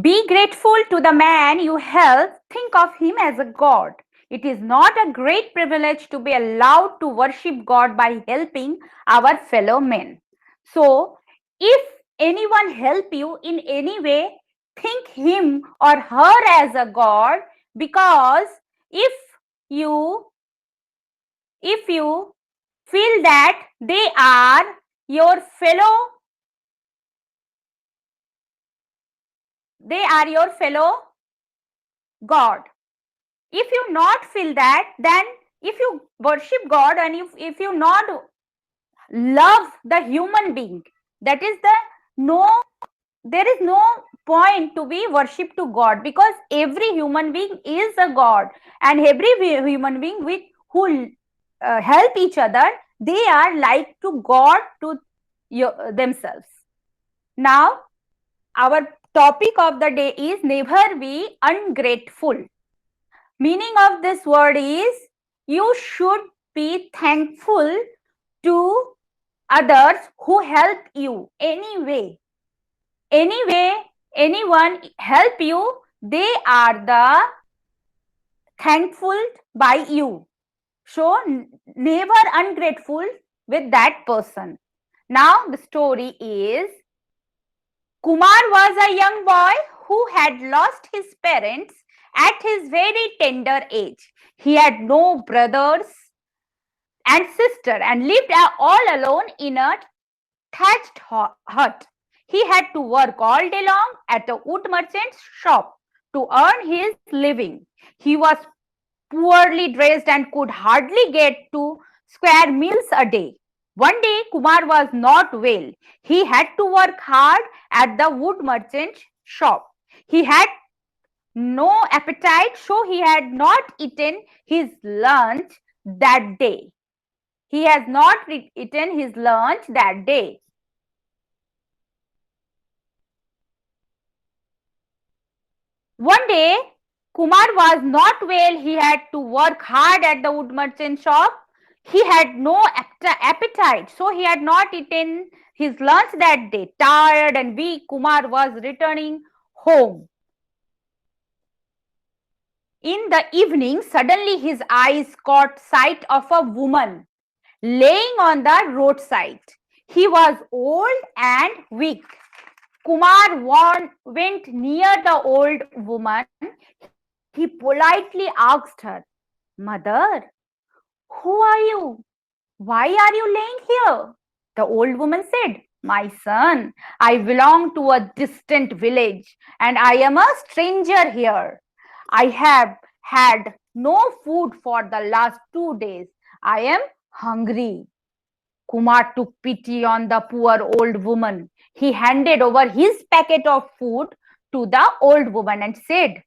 Be grateful to the man you help. Think of him as a god. It is not a great privilege to be allowed to worship God by helping our fellow men. So, if anyone help you in any way, think him or her as a god, because if you if you feel that they are your fellow god, if you not feel that, then if you worship God and if you not love the human being, that is the no there is no point to be worship to God, because every human being is a God, and every human being with who help each other, they are like to God to themselves. Now our topic of the day is never be ungrateful. Meaning of this word is you should be thankful to others who help you anyway. Anyway, anyone help you, they are the thankful by you. So never ungrateful with that person. Now the story is Kumar was a young boy who had lost his parents at his very tender age. He had no brothers and sister and lived all alone in a thatched hut. He had to work all day long at a wood merchant's shop to earn his living. He was poorly dressed and could hardly get 2 square meals a day. One day, Kumar was not well. He had to work hard at the wood merchant's shop. He had no appetite, so he had not eaten his lunch that day. He has not eaten his lunch that day. One day, Kumar was not well. He had to work hard at the wood merchant shop. He had no appetite, so he had not eaten his lunch that day. Tired and weak, Kumar was returning home. In the evening, suddenly his eyes caught sight of a woman laying on the roadside. He was old and weak. Kumar went near the old woman. He politely asked her, "Mother, who are you? Why are you laying here?" The old woman said, "My son, I belong to a distant village and I am a stranger here. I have had no food for the last 2 days. I am hungry." Kumar took pity on the poor old woman. He handed over his packet of food to the old woman and said,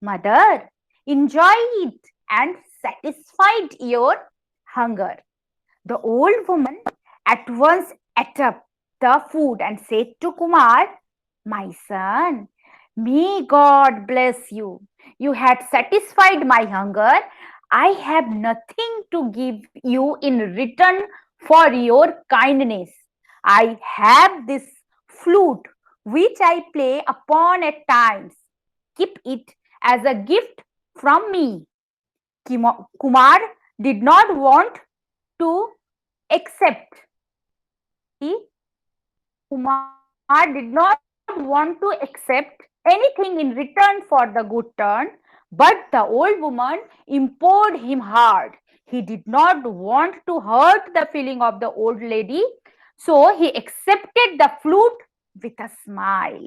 "Mother, enjoy it and satisfied your hunger." The old woman at once ate up the food and said to Kumar, "My son, may God bless you. You had satisfied my hunger. I have nothing to give you in return for your kindness. I have this flute which I play upon at times. Keep it as a gift from me." Kumar did not want to accept. He Kumar did not want to accept anything in return for the good turn, but the old woman implored him hard. He did not want to hurt the feeling of the old lady, so he accepted the flute with a smile.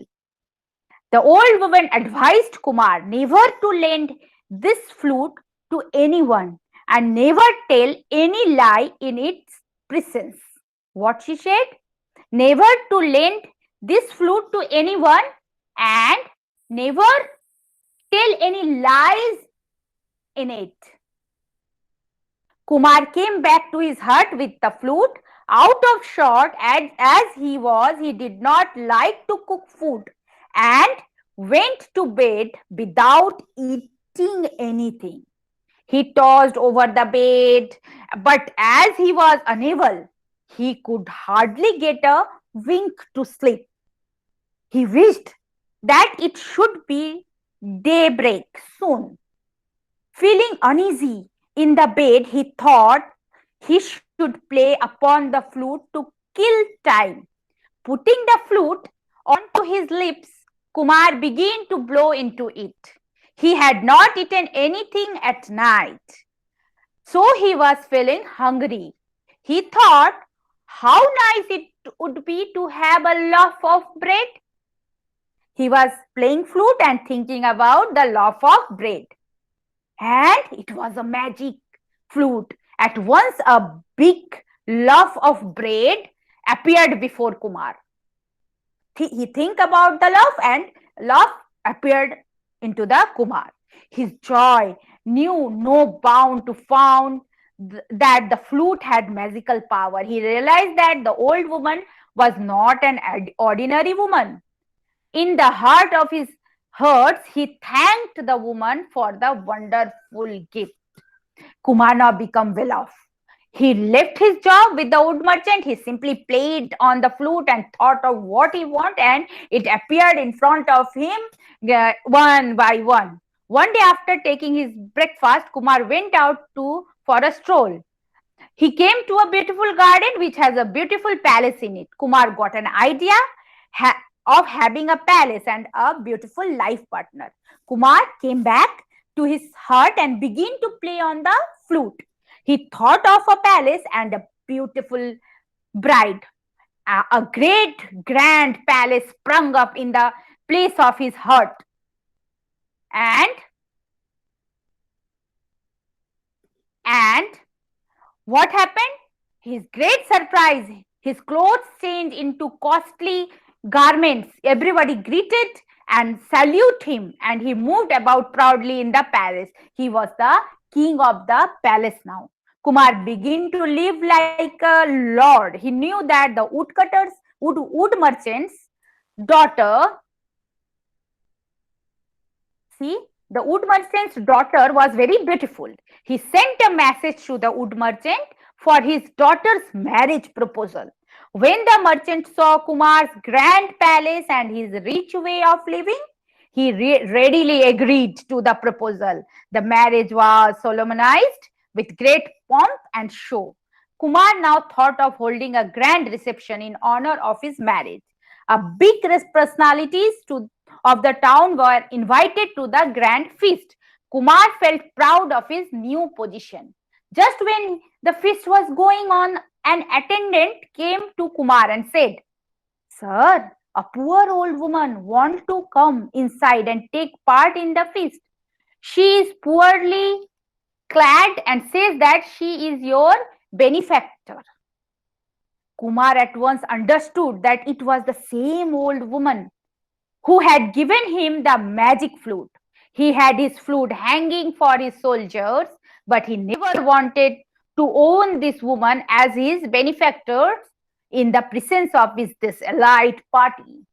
The old woman advised Kumar never to lend this flute to anyone and never tell any lie in its presence. What she said? Never to lend this flute to anyone and never tell any lies in it. Kumar came back to his hut with the flute. Out of short as he was, he did not like to cook food and went to bed without eating anything. He tossed over the bed, but as he was unable, he could hardly get a wink to sleep. He wished that it should be daybreak soon. Feeling uneasy in the bed, he thought he should play upon the flute to kill time. Putting the flute onto his lips, Kumar began to blow into it. He had not eaten anything at night, so he was feeling hungry. He thought how nice it would be to have a loaf of bread. He was playing flute and thinking about the loaf of bread. And it was a magic flute. At once, a big loaf of bread appeared before Kumar. He think about the loaf, and loaf appeared into the Kumar. His joy knew no bound to found that the flute had magical power. He realized that the old woman was not an ordinary woman. In the heart of his hearts, he thanked the woman for the wonderful gift. Kumar now became well off. He left his job with the wood merchant. He simply played on the flute and thought of what he wanted, and it appeared in front of him one by one. One day, after taking his breakfast, Kumar went out for a stroll. He came to a beautiful garden which has a beautiful palace in it. Kumar got an idea of having a palace and a beautiful life partner. Kumar came back to his hut and began to play on the flute. He thought of a palace and a beautiful bride. A great grand palace sprung up in the place of his hut. And what happened? His great surprise, his clothes changed into costly garments. Everybody greeted and saluted him, and he moved about proudly in the palace. He was the king of the palace now. Kumar began to live like a lord. He knew that the wood merchant's daughter, the wood merchant's daughter was very beautiful. He sent a message to the wood merchant for his daughter's marriage proposal. When the merchant saw Kumar's grand palace and his rich way of living, he readily agreed to the proposal. The marriage was solemnized with great pomp and show. Kumar now thought of holding a grand reception in honor of his marriage. A big personalities of the town were invited to the grand feast. Kumar felt proud of his new position. Just when the feast was going on, an attendant came to Kumar and said, "Sir, a poor old woman wants to come inside and take part in the feast. She is poorly clad and says that she is your benefactor." Kumar at once understood that it was the same old woman who had given him the magic flute. He had his flute hanging for his soldiers, but he never wanted to own this woman as his benefactor in the presence of this elite party.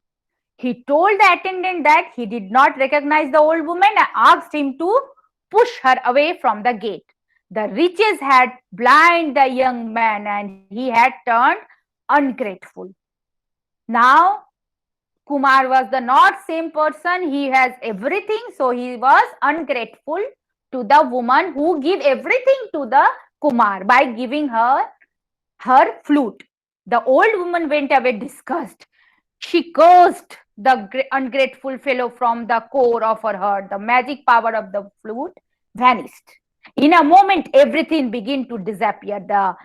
He told the attendant that he did not recognize the old woman and asked him to push her away from the gate. The riches had blinded the young man and he had turned ungrateful. Now, Kumar was the not same person. He has everything, so he was ungrateful to the woman who gave everything to the Kumar by giving her flute. The old woman went away disgusted. She cursed the ungrateful fellow from the core of her heart. The magic power of the flute vanished. In a moment, everything began to disappear. The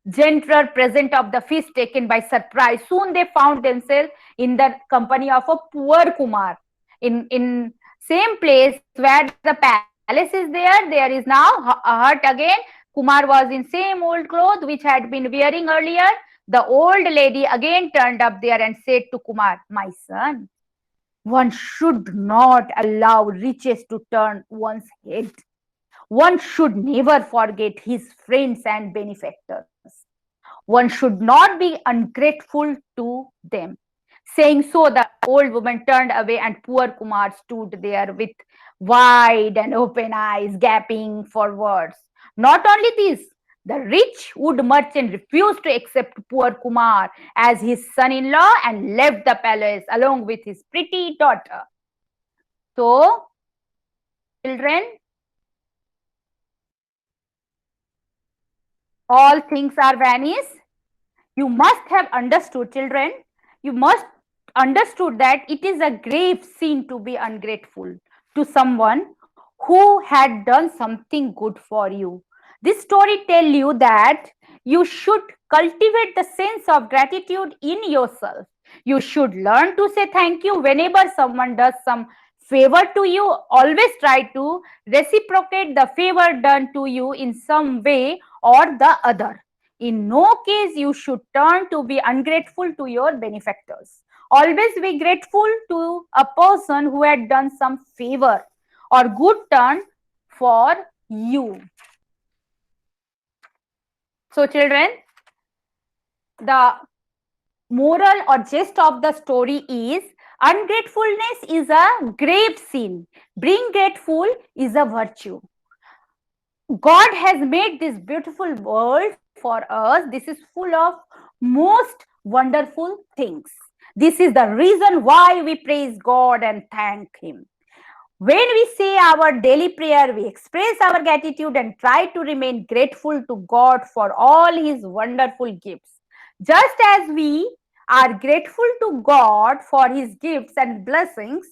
gentler present of the feast taken by surprise. Soon they found themselves in the company of a poor Kumar. In same place where the palace is there is now a hut again. Kumar was in same old clothes which had been wearing earlier. The old lady again turned up there and said to Kumar, "My son, one should not allow riches to turn one's head. One should never forget his friends and benefactors. One should not be ungrateful to them." Saying so, the old woman turned away and poor Kumar stood there with wide and open eyes, gaping for words. Not only this, The rich wood merchant refused to accept poor Kumar as his son-in-law and left the palace along with his pretty daughter. So, children, all things are vanished. You must have understood, children. You must understood that it is a grave sin to be ungrateful to someone who had done something good for you. This story tell you that you should cultivate the sense of gratitude in yourself. You should learn to say thank you whenever someone does some favor to you. Always try to reciprocate the favor done to you in some way or the other. In no case you should turn to be ungrateful to your benefactors. Always be grateful to a person who had done some favor or good turn for you. So children, the moral or gist of the story is ungratefulness is a grave sin. Being grateful is a virtue. God has made this beautiful world for us. This is full of most wonderful things. This is the reason why we praise God and thank Him. When we say our daily prayer, we express our gratitude and try to remain grateful to God for all His wonderful gifts. Just as we are grateful to God for His gifts and blessings,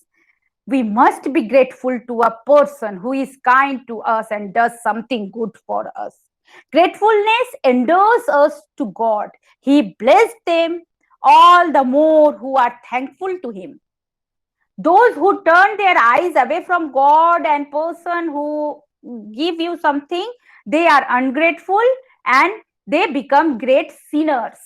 we must be grateful to a person who is kind to us and does something good for us. Gratefulness endures us to God. He blessed them all the more who are thankful to Him. Those who turn their eyes away from God and person who give you something, they are ungrateful and they become great sinners.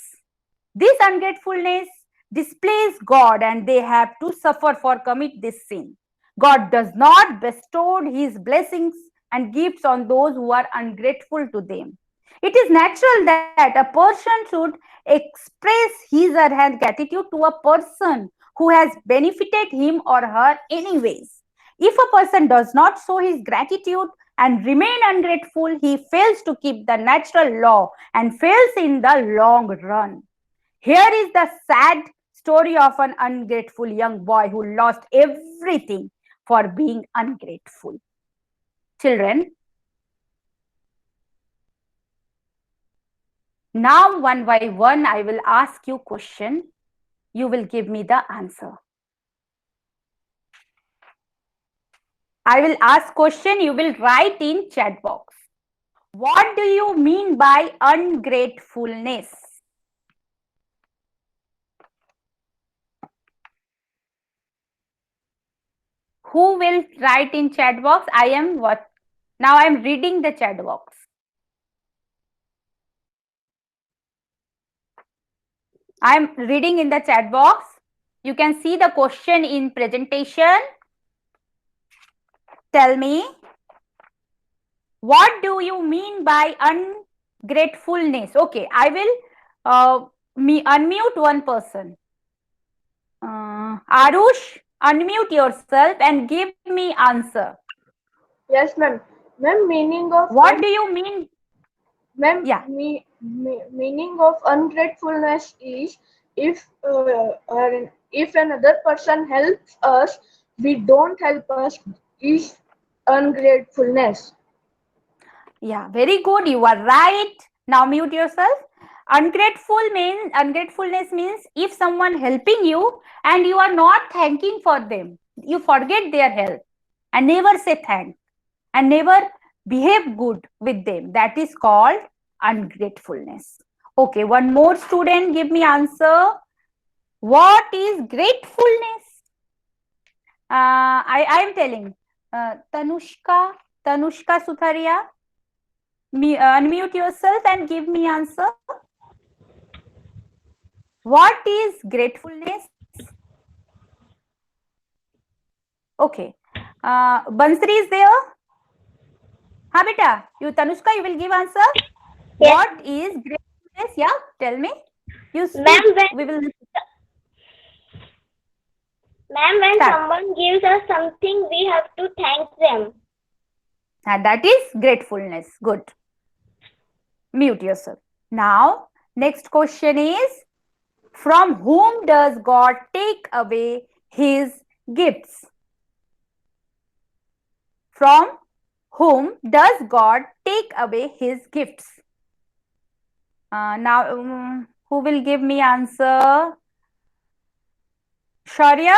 This ungratefulness displays God and they have to suffer for commit this sin. God does not bestow His blessings and gifts on those who are ungrateful to them. It is natural that a person should express his or her gratitude to a person who has benefited him or her anyways. If a person does not show his gratitude and remain ungrateful, he fails to keep the natural law and fails in the long run. Here is the sad story of an ungrateful young boy who lost everything for being ungrateful. Children, now one by one I will ask you question. You will give me the answer. I will ask question, you will write in chat box. What do you mean by ungratefulness? Who will write in chat box? I am what? Now I am reading the chat box. I am reading in the chat box. You can see the question in presentation. Tell me, what do you mean by ungratefulness? Okay, I will unmute one person. Arush, unmute yourself and give me answer. Yes, ma'am. Ma'am, meaning of What do you mean? ma'am, Yeah. meaning of ungratefulness is if another person helps us, we don't help us is ungratefulness. Yeah, very good. You are right. Now mute yourself. Ungratefulness means if someone helping you and you are not thanking for them, you forget their help and never say thank and never behave good with them. That is called ungratefulness. Okay, one more student give me answer. What is gratefulness? I am telling. Tanushka Sutharia. Unmute yourself and give me answer. What is gratefulness? Okay. Bansri is there? Ha beta, you Tanushka, you will give answer. Yes. What is gratefulness? Yeah, tell me. You speak. Ma'am, We will when start. someone gives us something, we have to thank them. That is gratefulness. Good. Mute yourself. Now, next question is, from whom does God take away his gifts? From whom does God take away his gifts? Now, who will give me answer? Shaurya?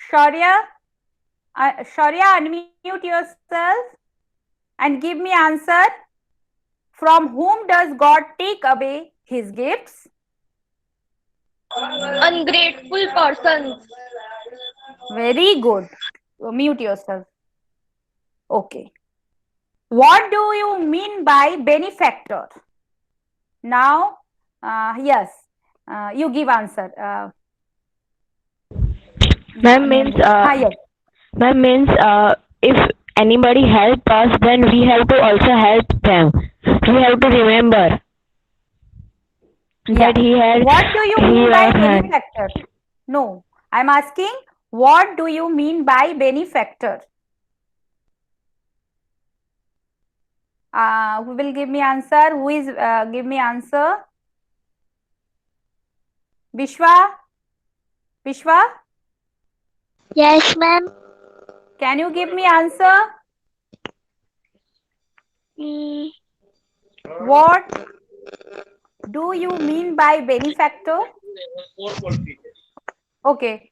Shaurya? Shaurya, unmute yourself and give me answer. From whom does God take away his gifts? Ungrateful persons. Very good. Mute yourself. Okay. What do you mean by benefactor? Now, yes, you give answer. Ma'am means Yes. ma'am means if anybody help us, then we have to also help them. We have to remember Yeah. that he had. What do you he mean by had- benefactor? No, I'm asking, what do you mean by benefactor? Who will give me answer? Who is give me answer? Vishwa? Vishwa? Yes, ma'am. Can you give me answer? Mm, What do you mean by benefactor? Okay,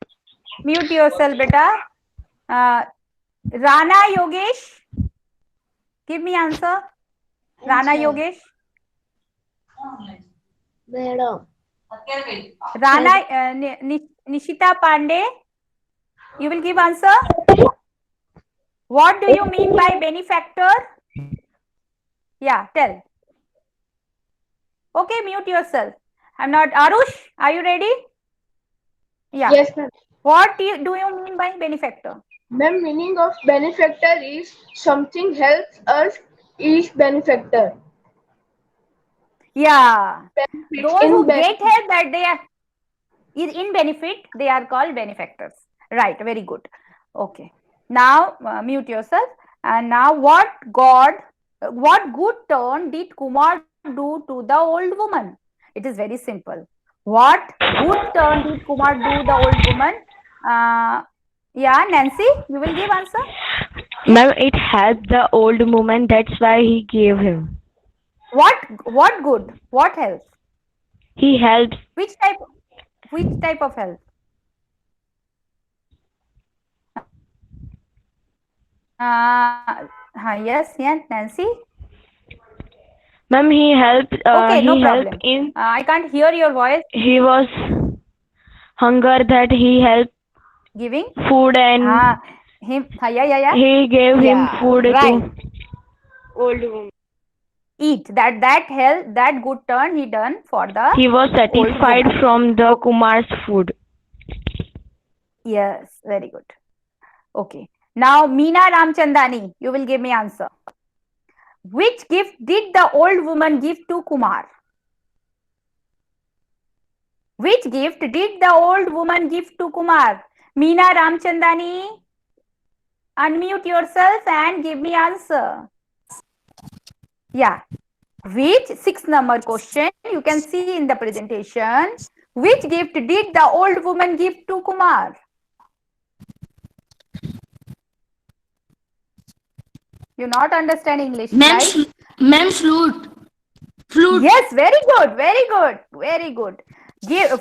mute yourself, beta. Rana Yogesh, give me answer. Rana Yogesh. Madam. Rana Nishita Pandey, you will give answer. What do you mean by benefactor? Yeah, tell. Okay, mute yourself. I'm not. Arush, are you ready? Yeah. Yes, ma'am. What do you mean by benefactor? Ma'am, meaning of benefactor is something helps us is benefactor. Yeah. Benefit Those in who benefit. get help, that they are in benefit, they are called benefactors. Right, very good. Okay. Now mute yourself. And now what good turn did Kumar do to the old woman? It is very simple. What good turn did Kumar do the old woman? Yeah, Nancy, you will give answer. Ma'am, it helped the old woman. That's why he gave him. What good? What help? He helps. Which type of help? Yes, Nancy. Ma'am, he helped. Okay, no He helped problem. in. I can't hear your voice. He was hunger that he helped Giving. food and Him. Yeah. he gave him Yeah, food right. to old woman. Eat. That help. That good turn he done for the. He was satisfied woman. from the Kumar's food. Yes, very good. Okay. Now Meena Ramchandani, you will give me answer. Which gift did the old woman give to Kumar? Which gift did the old woman give to Kumar? Meena Ramchandani, unmute yourself and give me answer. Yeah. Which 6 number question you can see in the presentation. Which gift did the old woman give to Kumar? You not understand English, right? Ma'am, flute. Flute. Yes, very good.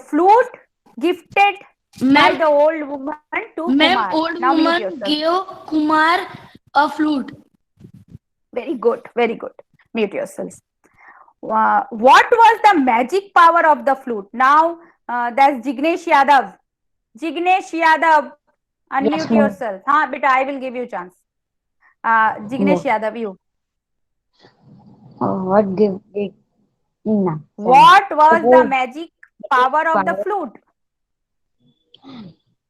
Flute gifted by Ma'am, the old woman to ma'am, Kumar. old Now mute woman yourself. gave Kumar a flute. Very good. Mute yourself. What was the magic power of the flute? Now that's Jignesh Yadav. Unmute Yes, ma'am. yourself. Beta, I will give you chance. Jignesh Yadav, you. What give it? No. What was the Suppose, magic power of the flute?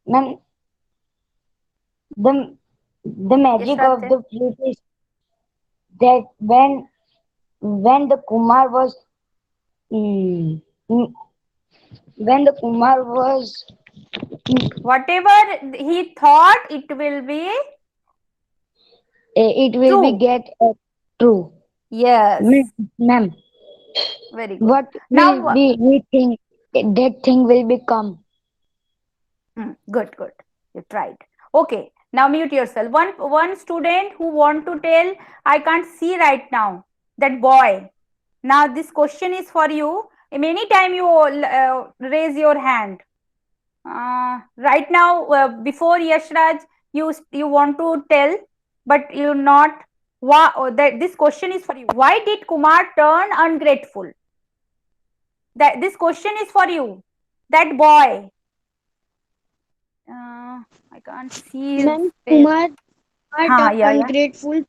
ma'am, the magic Yes, of the flute is that when the Kumar was mm, mm, when the Kumar was whatever he thought, it will be it will be true. get true. Yes. Ma'am, Very good. What Now, will be we think that thing will become? Good, good. You tried. Okay. Now mute yourself. One student who want to tell, I can't see right now. That boy. Now this question is for you. Many time you raise your hand. Right now, before Yashraj, you want to tell, but you not. That this question is for you. Why did Kumar turn ungrateful? That this question is for you. That boy. I can't see his Ma'am, face. Kumar turned Yeah. ungrateful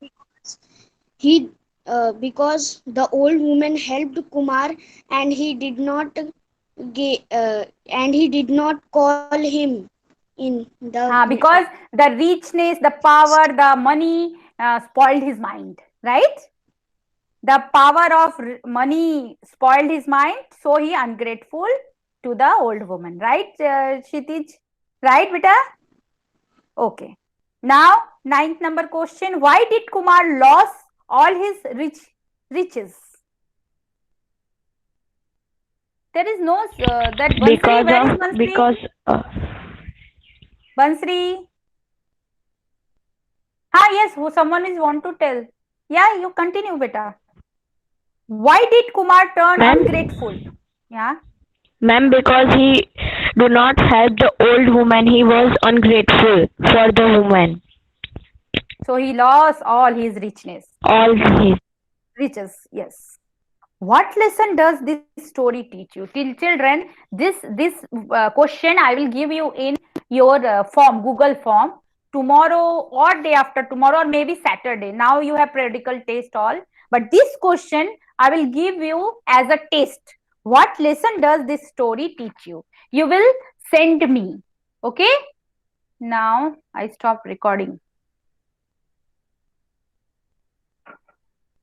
because the old woman helped Kumar and he did not call him in the Because the richness, the power, the money spoiled his mind, right? The power of money spoiled his mind, so he ungrateful to the old woman, right, Kshitij? Right, beta? Okay. Now, ninth number question. Why did Kumar lose all his riches? There is no that Bansri. Because Where is of Bansri? because Bansri. Yes. Who someone is want to tell? Yeah, you continue, beta. Why did Kumar turn Ma'am? ungrateful? Yeah. ma'am, because he do not help the old woman, he was ungrateful for the woman. So he lost all his richness. All his Riches. Yes. What lesson does this story teach you? Children, this question I will give you in your form, Google form, tomorrow or day after tomorrow, or maybe Saturday. Now you have practical test all, but this question I will give you as a test. What lesson does this story teach you? You will send me. Okay. Now I stop recording.